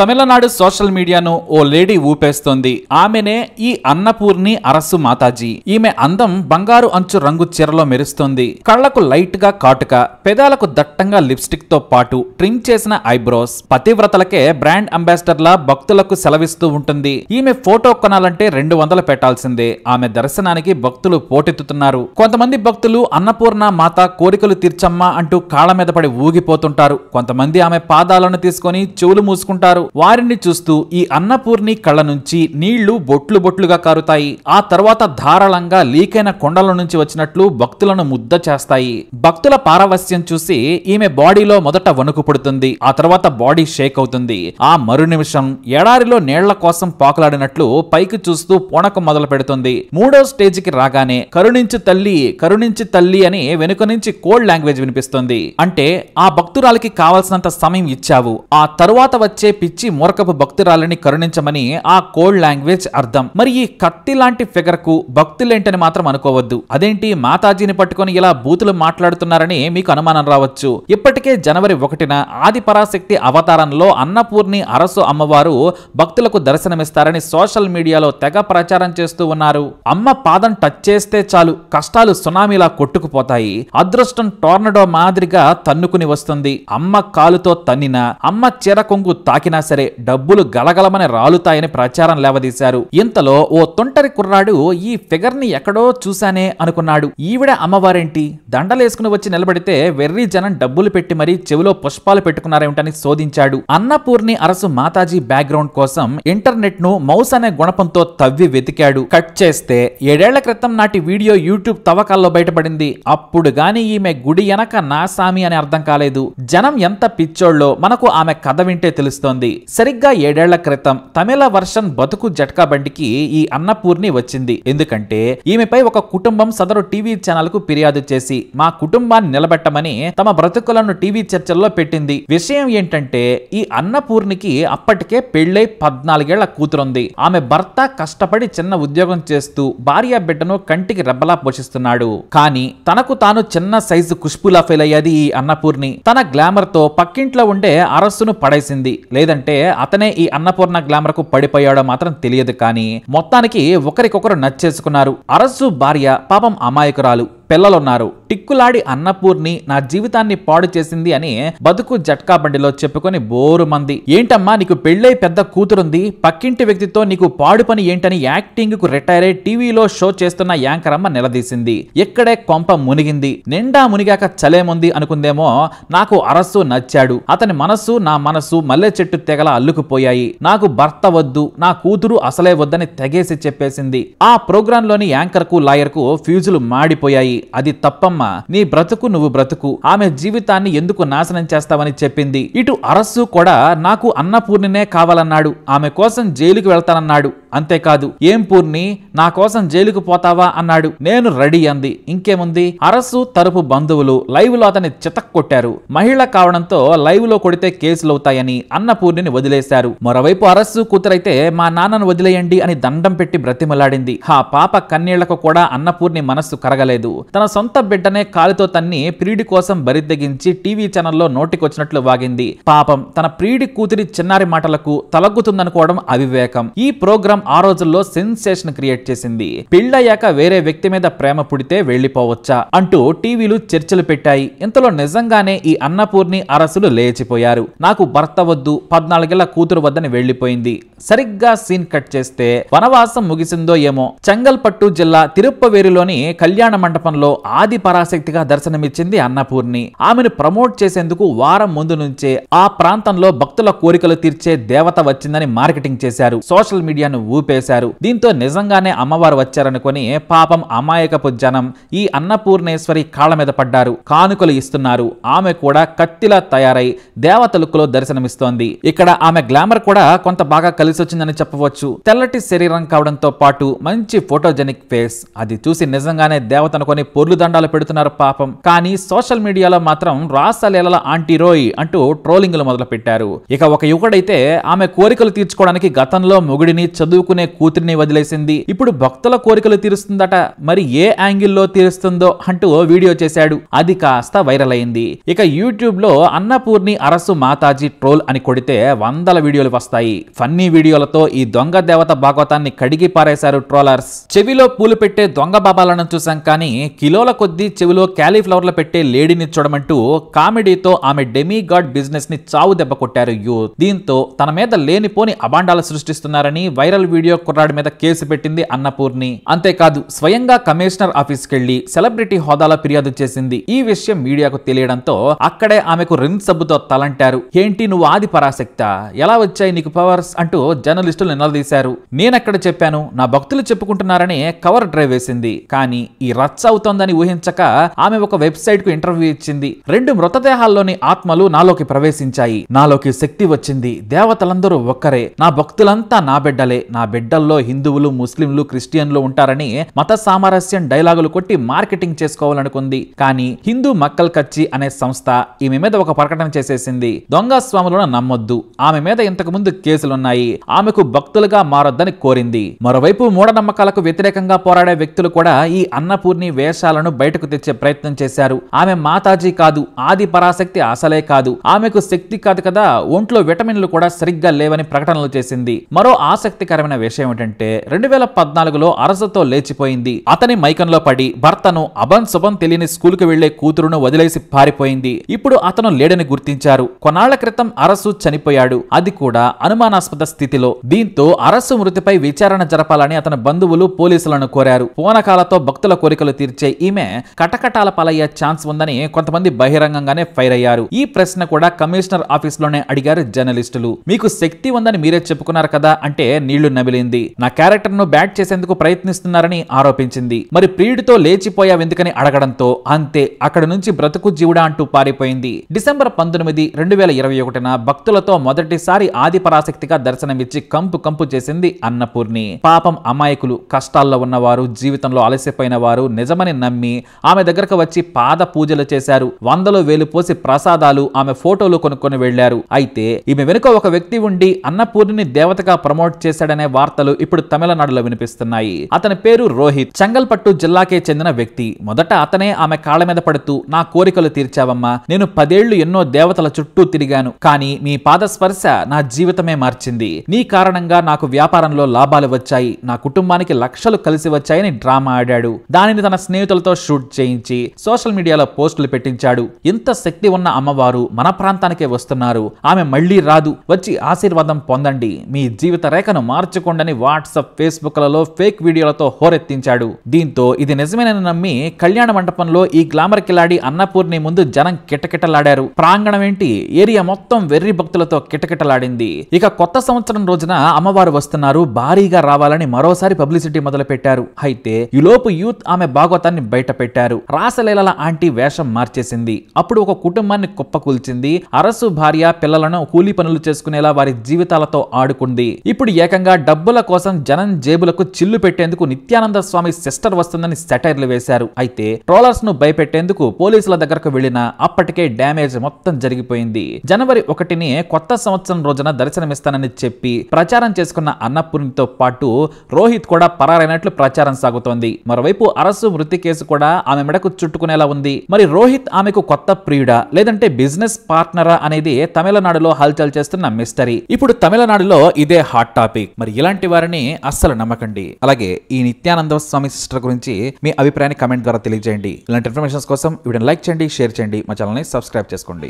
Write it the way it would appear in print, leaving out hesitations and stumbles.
Tamil Nadu social మీడియాను ఓ lady ఊపేస్తోంది. ఆమెనే ఈ అన్నపూర్ణి అరసు మాతాజీ. ఈమె అందం బంగారు అంచు రంగు చీరలో మెరుస్తోంది. కళ్లకు లైట్ గా కాటుక, పెదాలకు దట్టంగా లిప్స్టిక్ తో పాటు ట్రిమ్ చేసిన ఐబ్రోస్. పతివ్రతలకే బ్రాండ్ అంబాసిడర్ లా భక్తులకు సెలవిస్తూ ఉంటుంది. ఈమె ఫోటో కొనాలంటే 200 పెట్టాల్సిందే. ఆమె దర్శనానికి భక్తులు పోటెత్తుతున్నారు. కొంతమంది భక్తులు అన్నపూర్ణ మాత కోరికలు తీర్చమ్మా అంటూ కాళ్ళ మీద పడి ఊగిపోతుంటారు. కొంతమంది ఆమె పాదాలను తీసుకొని చెవులు మూసుకుంటారు. వారిని చూస్తూ ఈ అన్నపూర్ణి కళ్ళ నుంచి నీళ్లు బొట్లు బొట్లుగా కారుతాయి. ఆ తర్వాత ధారాళంగా లీకైన కొండల నుంచి వచ్చినట్లు భక్తులను ముద్ద చేస్తాయి. భక్తుల పారవస్యం చూసి ఈమె బాడీలో మొదట వణుకు పుడుతుంది. ఆ తర్వాత బాడీ షేక్ అవుతుంది. ఆ మరు నిమిషం ఎడారిలో నీళ్ల కోసం పాకులాడినట్లు పైకి చూస్తూ పూనకం మొదలు పెడుతుంది. 3వ స్టేజికి రాగానే కరుణించి తల్లి అని వెనుక నుంచి కోడ్ లాంగ్వేజ్ వినిపిస్తుంది. అంటే ఆ భక్తురాలికి కావాల్సినంత సమయం ఇచ్చావు. ఆ తరువాత వచ్చే పిచ్చి మూర్ఖపు భక్తురాలని కరుణించమని ఆ కోడ్ లాంగ్వేజ్ అర్థం. మరి ఈ కత్తి లాంటి ఫిగర్ కు భక్తులేంటని మాత్రం అనుకోవద్దు. అదేంటి మాతాజీని పట్టుకొని ఇలా బూతులు మాట్లాడుతున్నారని మీకు అనుమానం రావచ్చు. ఇప్పటికే జనవరి 1న ఆది పరాశక్తి అవతారంలో అన్నపూర్ణి అరసు అమ్మవారు భక్తులకు దర్శనమిస్తారని సోషల్ మీడియాలో తెగ ప్రచారం చేస్తూ ఉన్నారు. అమ్మ పాదం టచ్ చేస్తే చాలు కష్టాలు సునామీలా కొట్టుకుపోతాయి. అదృష్టం టోర్నడో మాదిరిగా తన్నుకుని వస్తుంది. అమ్మ కాలుతో తన్నినా, అమ్మ చీర కొంగు తాకినా సరే డబ్బులు గలగలమని రాలుతాయని ప్రచారం లేవదీశారు. ఇంతలో ఓ తొంటరి కుర్రాడు ఈ ఫిగర్ ని ఎక్కడో చూశానే అనుకున్నాడు. ఈవిడ అమ్మవారేంటి, దండలేసుకుని వచ్చి నిలబడితే వెర్రి జనం డబ్బులు పెట్టి మరీ చెవిలో పుష్పాలు పెట్టుకున్నారేమిటని శోధించాడు. అన్నపూర్ణి అరసు మాతాజీ బ్యాక్గ్రౌండ్ కోసం ఇంటర్నెట్ ను మౌస్ అనే గుణపంతో తవ్వి వెతికాడు. కట్ చేస్తే 7 ఏళ్ల క్రితం నాటి వీడియో యూట్యూబ్ తవ్వకాల్లో బయటపడింది. అప్పుడు గాని ఈమె గుడి వెనక నా సామి అని అర్థం కాలేదు. జనం ఎంత పిచ్చోళ్ళో మనకు ఆమె కథ వింటే తెలుస్తోంది. సరిగ్గా 7 ఏళ్ల క్రితం తమిళ వర్షన్ బతుకు జట్కా బండికి ఈ అన్నపూర్ణి వచ్చింది. ఎందుకంటే ఈమెపై ఒక కుటుంబం సదరు టీవీ ఛానల్ కు ఫిర్యాదు చేసి మా కుటుంబాన్ని నిలబెట్టమని తమ బ్రతుకులను టీవీ చర్చల్లో పెట్టింది. విషయం ఏంటంటే ఈ అన్నపూర్ణికి అప్పటికే పెళ్లై 14 ఏళ్ల కూతురుంది. ఆమె భర్త కష్టపడి చిన్న ఉద్యోగం చేస్తూ భార్య బిడ్డను కంటికి రెబ్బలా పోషిస్తున్నాడు. కానీ తనకు తాను చిన్న సైజు ఖుష్బులా ఫెయిల్ అయ్యేది ఈ అన్నపూర్ణి. తన గ్లామర్ తో పక్కింట్లో ఉండే అరస్సును పడేసింది. లేదంటే అతనే ఈ అన్నపూర్ణ గ్లామర్ కు పడిపోయాడో మాత్రం తెలియదు. కానీ మొత్తానికి ఒకరికొకరు నచ్చేసుకున్నారు. అరస్సు భార్య పాపం అమాయకురాలు, పిల్లలున్నారు. టిక్కులాడి అన్నపూర్ణి నా జీవితాన్ని పాడు చేసింది అని బతుకు జట్కా బండిలో చెప్పుకొని బోరు మంది. ఏంటమ్మా నీకు పెళ్ళై పెద్ద కూతురుంది, పక్కింటి వ్యక్తితో నీకు పాడు పని ఏంటని యాక్టింగ్ కు రిటైర్ అయి టీవీలో షో చేస్తున్న యాంకర్ అమ్మ నిలదీసింది. ఇక్కడే కొంప మునిగింది. నిండా మునిగాక చలేముంది అనుకుందేమో. నాకు అరస్సు నచ్చాడు. అతని మనస్సు నా మనస్సు మల్లె చెట్టు తెగల అల్లుకుపోయాయి. నాకు భర్త వద్దు, నా కూతురు అసలే వద్దని తెగేసి చెప్పేసింది. ఆ ప్రోగ్రామ్ లోని యాంకర్ కు లాయర్ కు ఫ్యూజులు మాడిపోయాయి. అది తప్పమ్మా, నీ బ్రతుకు నువ్వు బ్రతుకు, ఆమె జీవితాన్ని ఎందుకు నాశనం చేస్తావని చెప్పింది. ఇటు అరస్సు కూడా నాకు అన్నపూర్ణినే కావాలన్నాడు. ఆమె కోసం జైలుకు వెళ్తానన్నాడు. అంతేకాదు ఏం పూర్ణి నా కోసం జైలుకు పోతావా అన్నాడు. నేను రెడీ అంది. ఇంకేముంది, అరస్సు తరపు బంధువులు లైవ్ లో అతన్ని చితక్కొట్టారు. మహిళ కావడంతో లైవ్ లో కొడితే కేసులవుతాయని అన్నపూర్ణిని వదిలేశారు. మరోవైపు అరస్సు కూతురైతే మా నాన్నను వదిలేయండి అని దండం పెట్టి బ్రతిమలాడింది. ఆ పాప కన్నీళ్లకు కూడా అన్నపూర్ణి మనస్సు కరగలేదు. తన సొంత బిడ్డనే కాలితో తన్ని ప్రియుడి కోసం బరితెగించి టీవీ ఛానల్లో నోటికొచ్చినట్లు వాగింది. పాపం తన ప్రియుడి కూతురి చిన్నారి మాటలకు తలగ్గుతుందనుకోవడం అవివేకం. ఈ ప్రోగ్రాం ఆ రోజుల్లో సెన్సేషన్ క్రియేట్ చేసింది. పెళ్ళయ్యాక వేరే వ్యక్తి మీద ప్రేమ పుడితే వెళ్లిపోవచ్చా అంటూ టీవీలు చర్చలు పెట్టాయి. ఇంతలో నిజంగానే ఈ అన్నపూర్ణి అరసులు లేచిపోయారు. నాకు భర్త వద్దు, 14 ఏళ్ల కూతురు వద్దని వెళ్లిపోయింది. సరిగ్గా సీన్ కట్ చేస్తే వనవాసం ముగిసిందో ఏమో. చెంగల్పట్టు జిల్లా తిరుప్పవేరులోని కళ్యాణ మండపంలో ఆది పరాశక్తిగా దర్శనమిచ్చింది అన్నపూర్ణి. ఆమెను ప్రమోట్ చేసేందుకు వారం ముందు నుంచే ఆ ప్రాంతంలో భక్తుల కోరికలు తీర్చే దేవత వచ్చిందని మార్కెటింగ్ చేశారు. సోషల్ మీడియాను ఊపేశారు. దీంతో నిజంగానే అమ్మవారు వచ్చారనుకొని పాపం అమాయకపు జనం ఈ అన్నపూర్ణేశ్వరి కాళ్ళ మీద పడ్డారు. కానుకలు ఇస్తున్నారు. ఆమె కూడా కత్తిలా తయారై దేవతలుకులో దర్శనమిస్తోంది. ఇక్కడ ఆమె గ్లామర్ కూడా కొంత బాగా కలిసి వచ్చిందని చెప్పవచ్చు. తెల్లటి శరీరం కావడంతో పాటు మంచి ఫోటోజెనిక్ ఫేస్. అది చూసి నిజంగానే దేవత అనుకొని పొర్లు దండాలు పెడుతున్నారు పాపం. కానీ సోషల్ మీడియాలో మాత్రం రాసలీలల ఆంటీ రోయ్ అంటూ ట్రోలింగ్లు మొదలు పెట్టారు. ఇక ఒక యువకుడైతే ఆమె కోరికలు తీర్చుకోవడానికి గతంలో మొగుడిని చదువు చదువుకునే కూతురిని వదిలేసింది, ఇప్పుడు భక్తుల కోరికలు తీరుస్తుందట, మరి ఏ యాంగిల్లో తీరుస్తుందో అంటూ వీడియో చేశాడు. అది కాస్త వైరల్ అయింది. ఇక యూట్యూబ్ లో అన్నపూర్ణి అరసు మాతాజీ ట్రోల్ అని కొడితే వందల వీడియోలు వస్తాయి. ఫన్నీ వీడియోలతో ఈ దొంగ దేవత భాగవతాన్ని కడిగి పారేశారు ట్రోలర్స్. చెవిలో పూలు పెట్టే దొంగ బాబాలను చూసాం కానీ కిలోల కొద్దీ చెవిలో క్యాలీఫ్లవర్లు పెట్టే లేడీని చూడమంటూ కామెడీతో ఆమె డెమీ గాడ్ బిజినెస్ ని చావు దెబ్బ కొట్టారు యూత్. దీంతో తన మీద లేనిపోని అబాండాలు సృష్టిస్తున్నారని వైరల్ వీడియో కుర్రాడి మీద కేసు పెట్టింది అన్నపూర్ణి. అంతేకాదు స్వయంగా కమిషనర్ ఆఫీస్ కెళ్లి సెలబ్రిటీ హోదాలో ఫిర్యాదు చేసింది. ఈ విషయం మీడియాకు తెలియడంతో అక్కడే ఆమెకు రిన్ సబ్బుతో తలంటారు. ఏంటి నువ్వు ఆది పరాశక్త, ఎలా వచ్చాయి నీకు పవర్స్ అంటూ జర్నలిస్టులు నిలదీశారు. నేనెక్కడ చెప్పాను, నా భక్తులు చెప్పుకుంటున్నారని కవర్ డ్రైవ్ వేసింది. కానీ ఈ రచ్చ అవుతోందని ఊహించక ఆమె ఒక వెబ్సైట్ కు ఇంటర్వ్యూ ఇచ్చింది. 2 మృతదేహాల్లోని ఆత్మలు నాలోకి ప్రవేశించాయి, నాలోకి శక్తి వచ్చింది, దేవతలందరూ ఒక్కరే, నా భక్తులంతా నా బిడ్డలే, నా బిడ్డల్లో హిందువులు ముస్లింలు క్రిస్టియన్లు ఉంటారని మత సామరస్యం డైలాగులు కొట్టి మార్కెటింగ్ చేసుకోవాలనుకుంది. కానీ హిందూ మక్కల్ కచ్చి అనే సంస్థ ఈమె మీద ఒక ప్రకటన చేసేసింది. దొంగ స్వాములను నమ్మొద్దు, ఆమె మీద ఇంతకు ముందు కేసులున్నాయి, ఆమెకు భక్తులుగా మారొద్దని కోరింది. మరోవైపు మూఢనమ్మకాలకు వ్యతిరేకంగా పోరాడే వ్యక్తులు కూడా ఈ అన్నపూర్ణి వేషాలను బయటకు తెచ్చే ప్రయత్నం చేశారు. ఆమె మాతాజీ కాదు, ఆది పరాశక్తి అసలే కాదు, ఆమెకు శక్తి కాదు కదా, ఒంట్లో విటమిన్లు కూడా సరిగ్గా లేవని ప్రకటనలు చేసింది. మరో ఆసక్తికరమైన విషయం ఏంటంటే 2014లో అరసుతో లేచిపోయింది. అతని మైకంలో పడి భర్తను అభం శుభం తెలియని స్కూల్ కు వెళ్లే కూతురును వదిలేసి పారిపోయింది. ఇప్పుడు అతను లేడని గుర్తించారు. కొన్నాళ్ల క్రితం అరసు చనిపోయాడు, అది కూడా అనుమానాస్పద స్థితిలో. దీంతో అరసు మృతిపై విచారణ జరపాలని అతని బంధువులు పోలీసులను కోరారు. పూనకాలతో భక్తుల కోరికలు తీర్చే ఈమె కటకటాల పాలయ్యే ఛాన్స్ ఉందని కొంతమంది బహిరంగంగానే ఫైర్ అయ్యారు. ఈ ప్రశ్న కూడా కమిషనర్ ఆఫీస్ లోనే అడిగారు జర్నలిస్టులు. మీకు శక్తి ఉందని మీరే చెప్పుకున్నారు కదా అంటే నీళ్లు నమిలింది. నా క్యారెక్టర్ ను బ్యాట్ చేసేందుకు ప్రయత్నిస్తున్నారని ఆరోపించింది. మరి ప్రియుడితో లేచిపోయావెందుకని అడగడంతో అంతే, అక్కడి నుంచి బ్రతుకు జీవుడా అంటూ పారిపోయింది. డిసెంబర్ 19, 2021న భక్తులతో మొదటిసారి ఆది పరాశక్తిగా దర్శనమిచ్చి కంపు కంపు చేసింది అన్నపూర్ణి. పాపం అమాయకులు, కష్టాల్లో ఉన్నవారు, జీవితంలో అలసిపోయిన వారు నిజమని నమ్మి ఆమె దగ్గరకు వచ్చి పాద పూజలు చేశారు. వందలు వేలు పోసి ప్రసాదాలు, ఆమె ఫోటోలు కొనుక్కొని వెళ్లారు. అయితే ఈమె వెనుక ఒక వ్యక్తి ఉండి అన్నపూర్ణిని దేవతగా ప్రమోట్ చేశాడనే వార్తలు ఇప్పుడు తమిళనాడులో వినిపిస్తున్నాయి. అతని పేరు రోహిత్, చెంగల్పట్టు జిల్లాకే చెందిన వ్యక్తి. మొదట అతనే ఆమె కాళ్ళ మీద పడుతూ నా కోరికలు తీర్చావమ్మా, నేను 10 ఏళ్లు ఎన్నో దేవతల చుట్టూ తిరిగాను, కానీ మీ పాద స్పర్శ నా జీవితమే మార్చింది, నీ కారణంగా నాకు వ్యాపారంలో లాభాలు వచ్చాయి, నా కుటుంబానికి లక్షలు కలిసి వచ్చాయని డ్రామా ఆడాడు. దానిని తన స్నేహితులతో షూట్ చేయించి సోషల్ మీడియాలో పోస్టులు పెట్టించాడు. ఇంత శక్తి ఉన్న అమ్మవారు మన ప్రాంతానికే వస్తున్నారు, ఆమె మళ్లీ రాదు, వచ్చి ఆశీర్వాదం పొందండి, మీ జీవిత రేఖను మార్చుకోండని వాట్సాప్ ఫేస్బుక్లలో ఫేక్ వీడియోలతో హోరెత్తించాడు. దీంతో ఇది నిజమేనని నమ్మి కళ్యాణ మండపంలో ఈ గ్లామర్ కిలాడి అన్నపూర్ణి ముందు జనం కిటకిటలాడారు. ప్రాంగణం ఏంటి, ఏరియా మొత్తం వెర్రి భక్తులతో కిటకిటలాడింది. ఇక కొత్త సంవత్సరం రోజున అమ్మవారు వస్తున్నారు, భారీగా రావాలని మరోసారి పబ్లిసిటీ మొదలు పెట్టారు. అయితే ఈలోపు యూత్ ఆమె భాగవతాన్ని బయట పెట్టారు. రాసలీలల ఆంటీ వేషం మార్చేసింది. అప్పుడు ఒక కుటుంబాన్ని కుప్పకూల్చింది. అరసు భార్య పిల్లలను కూలీ పనులు చేసుకునేలా వారి జీవితాలతో ఆడుకుంది. ఇప్పుడు ఏకంగా డబ్బుల కోసం జనం జేబులకు చిల్లు పెట్టేందుకు నిత్యానంద స్వామి సిస్టర్ వస్తుందని సెటైర్లు వేశారు. అయితే ట్రోలర్స్ ను భయపెట్టేందుకు పోలీసుల దగ్గరకు వెళ్లినా అప్పటికే డ్యామేజ్ మొత్తం జరిగిపోయింది. జనవరి 1ని కొత్త సంవత్సరం రోజున దర్శనమిస్తానని చెప్పి ప్రచారం చేసుకున్న అన్నపూర్ణితో పాటు రోహిత్ కూడా పరారైనట్లు ప్రచారం సాగుతోంది. మరోవైపు అరసు మృతి కేసు కూడా ఆమె మెడకు చుట్టుకునేలా ఉంది. మరి రోహిత్ ఆమెకు కొత్త ప్రియుడా లేదంటే బిజినెస్ పార్ట్నరా అనేది తమిళనాడులో హల్చల్ చేస్తున్న మిస్టరీ. ఇప్పుడు తమిళనాడులో ఇదే హాట్ టాపిక్. మరి ఇలాంటి వారిని అస్సలు నమ్మకండి. అలాగే ఈ నిత్యానంద స్వామి సిస్టర్ గురించి మీ అభిప్రాయాన్ని కమెంట్ ద్వారా తెలియజేయండి. ఇలాంటి ఇన్ఫర్మేషన్స్ కోసం వీడియోని లైక్ చేయండి, షేర్ చేయండి, మా ఛానల్ని సబ్స్క్రైబ్ చేసుకోండి.